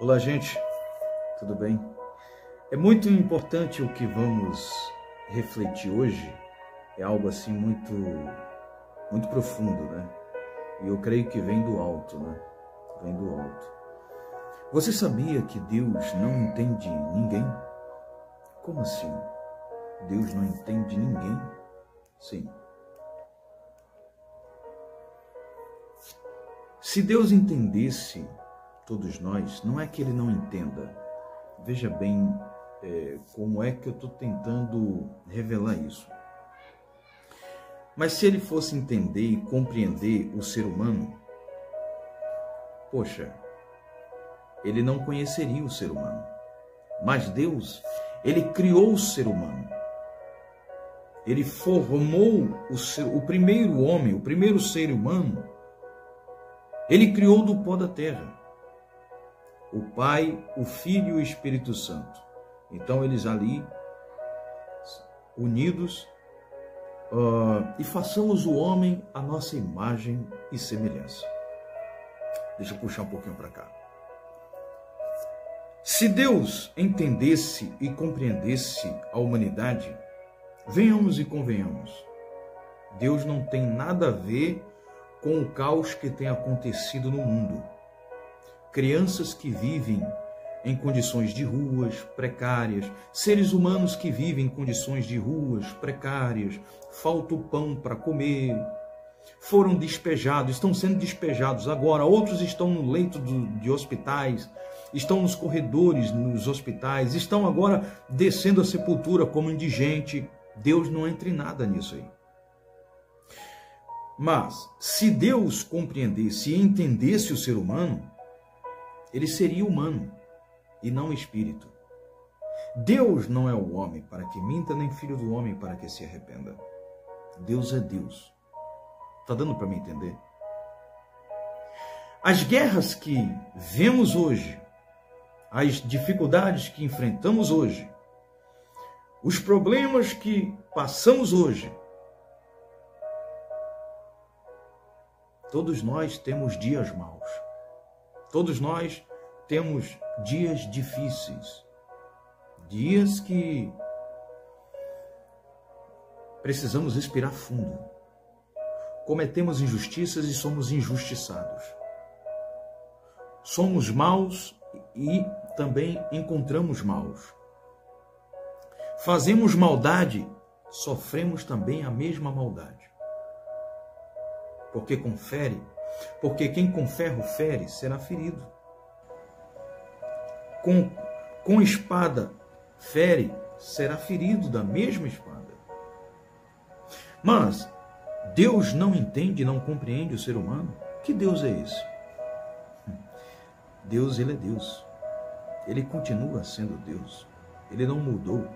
Olá, gente, tudo bem? É muito importante o que vamos refletir hoje, é algo assim muito profundo, né? E eu creio que vem do alto, né? Vem do alto. Você sabia que Deus não entende ninguém? Como assim? Deus não entende ninguém? Sim. Se Deus entendesse todos nós, não é que Ele não entenda. Veja bem como é que eu estou tentando revelar isso. Mas se Ele fosse entender e compreender o ser humano, poxa, Ele não conheceria o ser humano. Mas Deus, Ele criou o ser humano. Ele formou o primeiro homem, o primeiro ser humano. Ele criou do pó da terra. O Pai, o Filho e o Espírito Santo. Então eles ali, unidos, e façamos o homem a nossa imagem e semelhança. Deixa eu puxar um pouquinho para cá. Se Deus entendesse e compreendesse a humanidade, venhamos e convenhamos, Deus não tem nada a ver com o caos que tem acontecido no mundo. Crianças que vivem em condições de ruas precárias, seres humanos que vivem em condições de ruas precárias, falta o pão para comer, foram despejados, estão sendo despejados agora, outros estão no leito de hospitais, estão nos corredores nos hospitais, estão agora descendo a sepultura como indigente. Deus não entra em nada nisso aí. Mas, se Deus compreendesse e entendesse o ser humano, ele seria humano e não espírito. Deus não é o homem para que minta, nem filho do homem para que se arrependa. Deus é Deus. Está dando para me entender? As guerras que vemos hoje, as dificuldades que enfrentamos hoje, os problemas que passamos hoje, todos nós temos dias maus. Todos nós temos dias difíceis. Dias que precisamos respirar fundo. Cometemos injustiças e somos injustiçados. Somos maus e também encontramos maus. Fazemos maldade, sofremos também a mesma maldade. Porque quem com ferro fere será ferido. Com espada fere, será ferido da mesma espada. Mas Deus não entende, não compreende o ser humano? Que Deus é esse? Deus, Ele é Deus. Ele continua sendo Deus. Ele não mudou.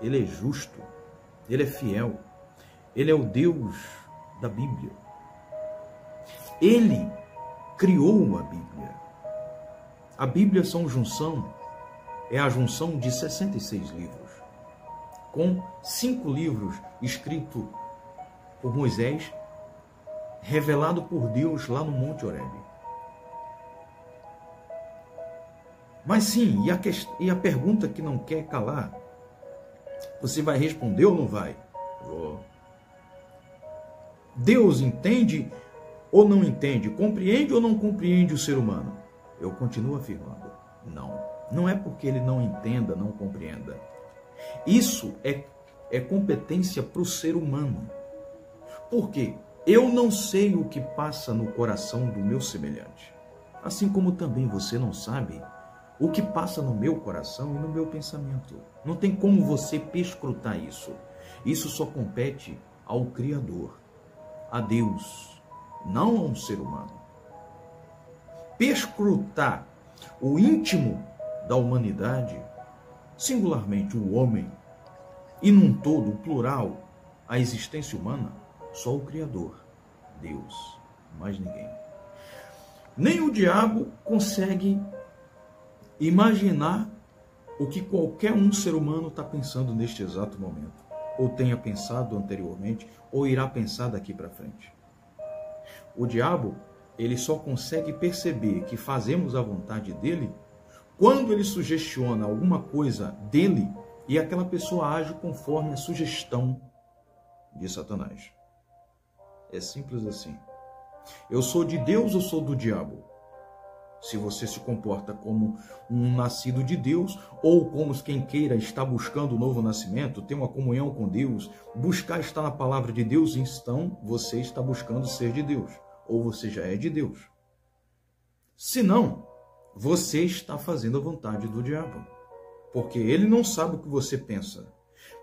Ele é justo. Ele é fiel. Ele é o Deus da Bíblia. Ele criou a Bíblia. A Bíblia é a junção de 66 livros, com 5 livros escritos por Moisés, revelado por Deus lá no Monte Horebe. Mas sim, e a pergunta que não quer calar, você vai responder ou não vai? Vou. Deus entende ou não entende? Compreende ou não compreende o ser humano? Eu continuo afirmando, não. Não é porque ele não entenda, não compreenda. Isso é competência para o ser humano. Por quê? Eu não sei o que passa no coração do meu semelhante. Assim como também você não sabe o que passa no meu coração e no meu pensamento. Não tem como você perscrutar isso. Isso só compete ao Criador, a Deus, não a um ser humano. Perscrutar o íntimo da humanidade, singularmente o homem, e num todo, plural, a existência humana, só o Criador, Deus, mais ninguém. Nem o diabo consegue imaginar o que qualquer um ser humano está pensando neste exato momento, ou tenha pensado anteriormente, ou irá pensar daqui para frente. O diabo ele só consegue perceber que fazemos a vontade dele quando ele sugestiona alguma coisa dele e aquela pessoa age conforme a sugestão de Satanás. É simples assim. Eu sou de Deus ou sou do diabo? Se você se comporta como um nascido de Deus, ou como quem queira está buscando o novo nascimento, ter uma comunhão com Deus, buscar estar na palavra de Deus, então você está buscando ser de Deus, ou você já é de Deus. Se não, você está fazendo a vontade do diabo, porque ele não sabe o que você pensa,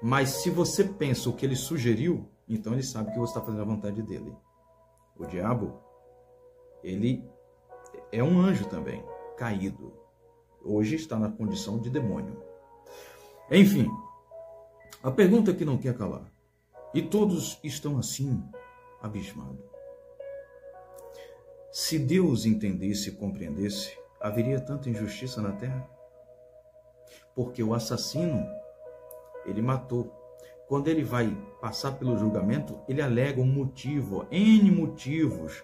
mas se você pensa o que ele sugeriu, então ele sabe que você está fazendo a vontade dele. O diabo, ele é um anjo também, caído. Hoje está na condição de demônio. Enfim, a pergunta que não quer calar. E todos estão assim, abismados. Se Deus entendesse e compreendesse, haveria tanta injustiça na terra? Porque o assassino, ele matou. Quando ele vai passar pelo julgamento, ele alega um motivo, N motivos,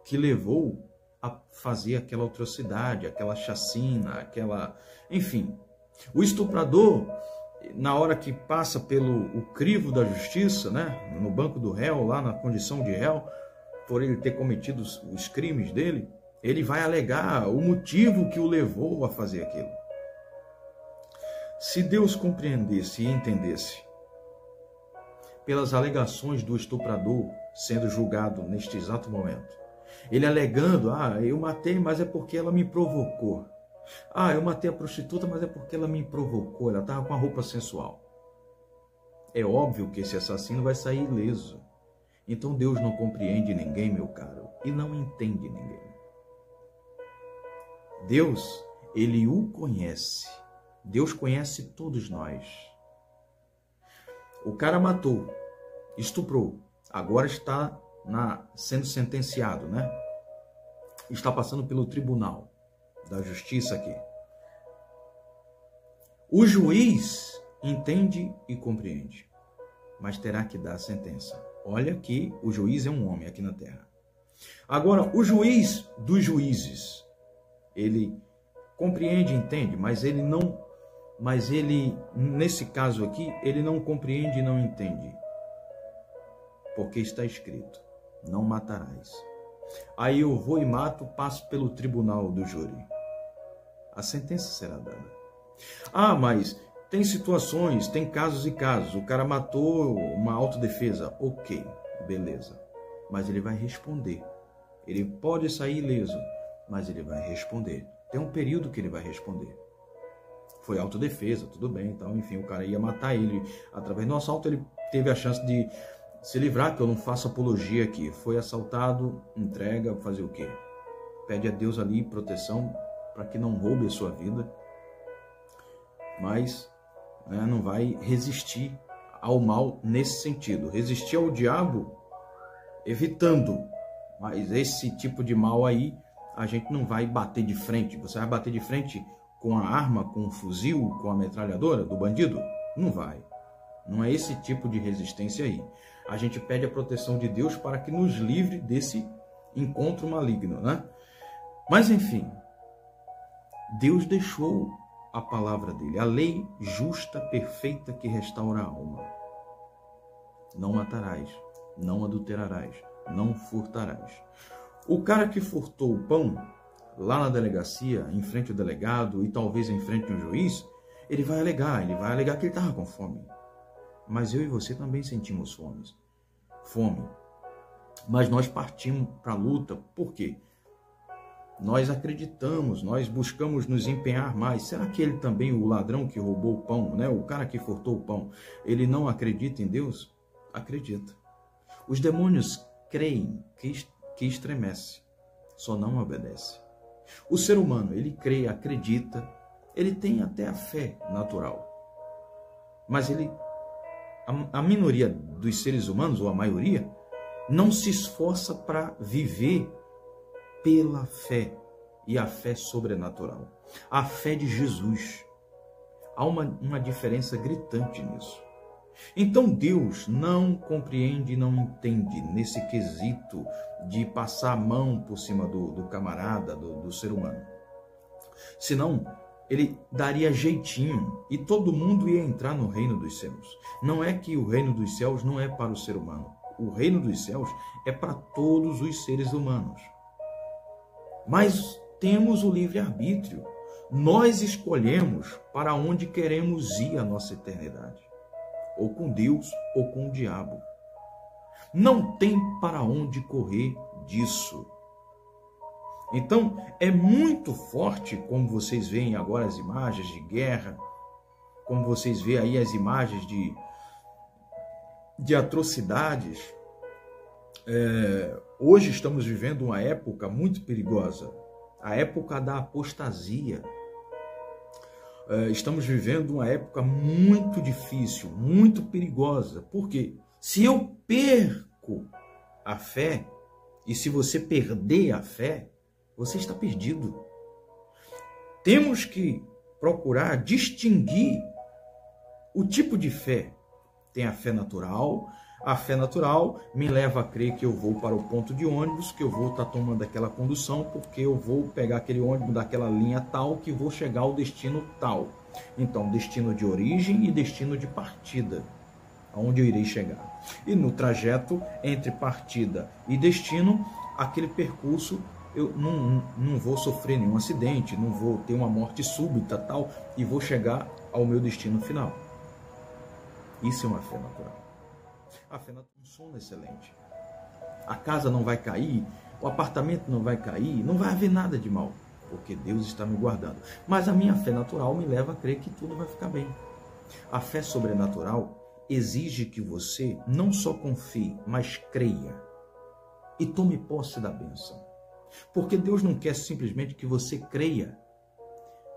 que levou a fazer aquela atrocidade, aquela chacina, aquela... Enfim, o estuprador, na hora que passa pelo crivo da justiça, né, no banco do réu, lá na condição de réu, por ele ter cometido os crimes dele, ele vai alegar o motivo que o levou a fazer aquilo. Se Deus compreendesse e entendesse, pelas alegações do estuprador sendo julgado neste exato momento, ele alegando, eu matei, mas é porque ela me provocou. Eu matei a prostituta, mas é porque ela me provocou, ela estava com a roupa sensual. É óbvio que esse assassino vai sair ileso. Então Deus não compreende ninguém, meu caro, e não entende ninguém. Deus, ele o conhece. Deus conhece todos nós. O cara matou, estuprou, agora está sendo sentenciado, né? Está passando pelo tribunal da justiça aqui. O juiz entende e compreende, mas terá que dar a sentença. Olha que o juiz é um homem aqui na terra. Agora, o juiz dos juízes, ele compreende e entende, mas ele, nesse caso aqui, ele não compreende e não entende. Porque está escrito, não matarás. Aí eu vou e mato, passo pelo tribunal do júri. A sentença será dada. Mas tem situações, tem casos e casos. O cara matou uma autodefesa. Ok, beleza. Mas ele vai responder. Ele pode sair ileso, mas ele vai responder. Tem um período que ele vai responder. Foi autodefesa, tudo bem. Então, enfim, o cara ia matar ele. Através do assalto, ele teve a chance de se livrar, que eu não faço apologia aqui. Foi assaltado, entrega, fazer o quê? Pede a Deus ali proteção para que não roube a sua vida. Mas não vai resistir ao mal nesse sentido. Resistir ao diabo evitando. Mas esse tipo de mal aí, a gente não vai bater de frente. Você vai bater de frente com a arma, com o fuzil, com a metralhadora do bandido? Não vai. Não é esse tipo de resistência aí. A gente pede a proteção de Deus para que nos livre desse encontro maligno, né? Mas enfim, Deus deixou a palavra dele, a lei justa, perfeita que restaura a alma. Não matarás, não adulterarás, não furtarás. O cara que furtou o pão lá na delegacia, em frente ao delegado e talvez em frente ao juiz, ele vai alegar que ele estava com fome. Mas eu e você também sentimos fome. Mas nós partimos para a luta. Por quê? Nós acreditamos, nós buscamos nos empenhar mais. Será que ele também, o ladrão que roubou o pão, né? O cara que furtou o pão, ele não acredita em Deus? Acredita. Os demônios creem que estremece, só não obedece. O ser humano, ele crê, acredita, ele tem até a fé natural. Mas a minoria dos seres humanos, ou a maioria, não se esforça para viver pela fé, e a fé sobrenatural, a fé de Jesus. Há uma diferença gritante nisso. Então Deus não compreende, não entende nesse quesito de passar a mão por cima do camarada, do ser humano. Senão, ele daria jeitinho e todo mundo ia entrar no reino dos céus. Não é que o reino dos céus não é para o ser humano. O reino dos céus é para todos os seres humanos. Mas temos o livre-arbítrio. Nós escolhemos para onde queremos ir a nossa eternidade. Ou com Deus ou com o diabo. Não tem para onde correr disso. Então, é muito forte, como vocês veem agora as imagens de guerra, como vocês veem aí as imagens de atrocidades. Hoje estamos vivendo uma época muito perigosa, a época da apostasia. Estamos vivendo uma época muito difícil, muito perigosa. Por quê? Se eu perco a fé, e se você perder a fé, você está perdido. Temos que procurar distinguir o tipo de fé. Tem a fé natural. A fé natural me leva a crer que eu vou para o ponto de ônibus, que eu vou estar tomando aquela condução, porque eu vou pegar aquele ônibus daquela linha tal, que vou chegar ao destino tal. Então, destino de origem e destino de partida, aonde eu irei chegar. E no trajeto entre partida e destino, aquele percurso, eu não vou sofrer nenhum acidente, não vou ter uma morte súbita tal, e vou chegar ao meu destino final. Isso é uma fé natural. A fé natural é um sono excelente. A casa não vai cair, o apartamento não vai cair, não vai haver nada de mal, porque Deus está me guardando. Mas a minha fé natural me leva a crer que tudo vai ficar bem. A fé sobrenatural exige que você não só confie, mas creia e tome posse da bênção. Porque Deus não quer simplesmente que você creia.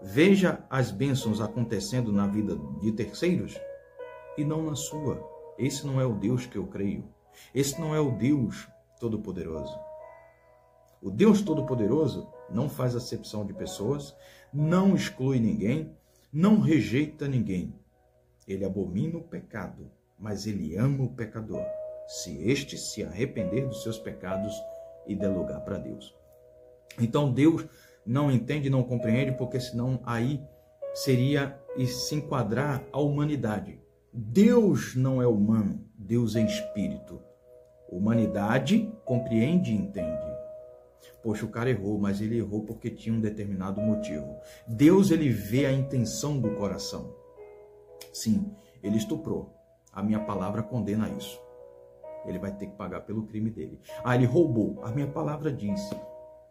Veja as bênçãos acontecendo na vida de terceiros e não na sua. Esse não é o Deus que eu creio. Esse não é o Deus Todo-Poderoso. O Deus Todo-Poderoso não faz acepção de pessoas, não exclui ninguém, não rejeita ninguém. Ele abomina o pecado, mas ele ama o pecador, se este se arrepender dos seus pecados e der lugar para Deus. Então Deus não entende, não compreende, porque senão aí seria e se enquadrar a humanidade. Deus não é humano, Deus é espírito. Humanidade compreende e entende. Poxa, o cara errou, mas ele errou porque tinha um determinado motivo. Deus, ele vê a intenção do coração. Sim, ele estuprou. A minha palavra condena isso. Ele vai ter que pagar pelo crime dele. Ele roubou. A minha palavra diz: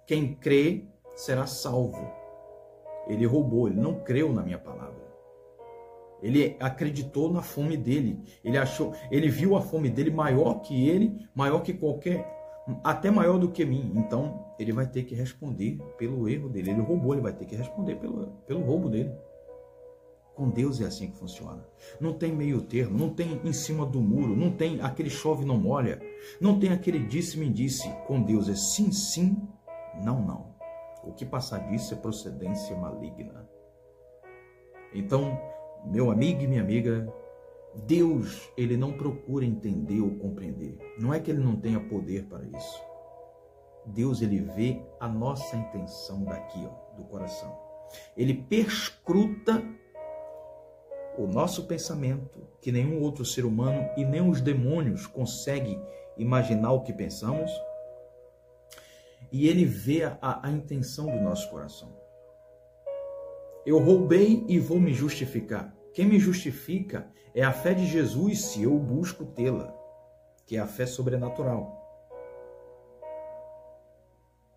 quem crê será salvo. Ele roubou, ele não creu na minha palavra. Ele acreditou na fome dele. Ele viu a fome dele maior que ele, maior que qualquer, até maior do que mim. Então, ele vai ter que responder pelo erro dele. Ele roubou, ele vai ter que responder pelo roubo dele. Com Deus é assim que funciona. Não tem meio termo, não tem em cima do muro, não tem aquele chove não molha, não tem aquele disse-me disse. Com Deus é sim, sim, não, não. O que passar disso é procedência maligna. Então, meu amigo e minha amiga, Deus, ele não procura entender ou compreender. Não é que ele não tenha poder para isso. Deus, ele vê a nossa intenção daqui, do coração. Ele perscruta o nosso pensamento, que nenhum outro ser humano e nem os demônios conseguem imaginar o que pensamos. E ele vê a intenção do nosso coração. Eu roubei e vou me justificar. Quem me justifica é a fé de Jesus, se eu busco tê-la, que é a fé sobrenatural.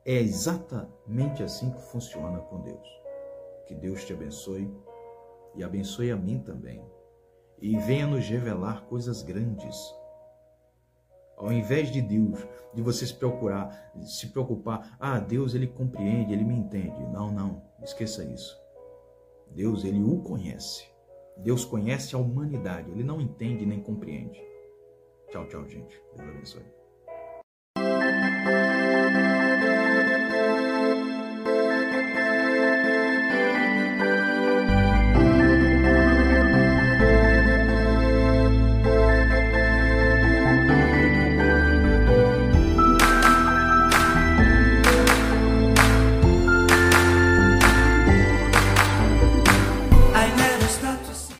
É exatamente assim que funciona com Deus. Que Deus te abençoe e abençoe a mim também. E venha nos revelar coisas grandes. Ao invés de Deus, de você se preocupar, Deus, ele compreende, ele me entende. Não, não, esqueça isso. Deus, ele o conhece. Deus conhece a humanidade, ele não entende nem compreende. Tchau, tchau, gente. Deus abençoe.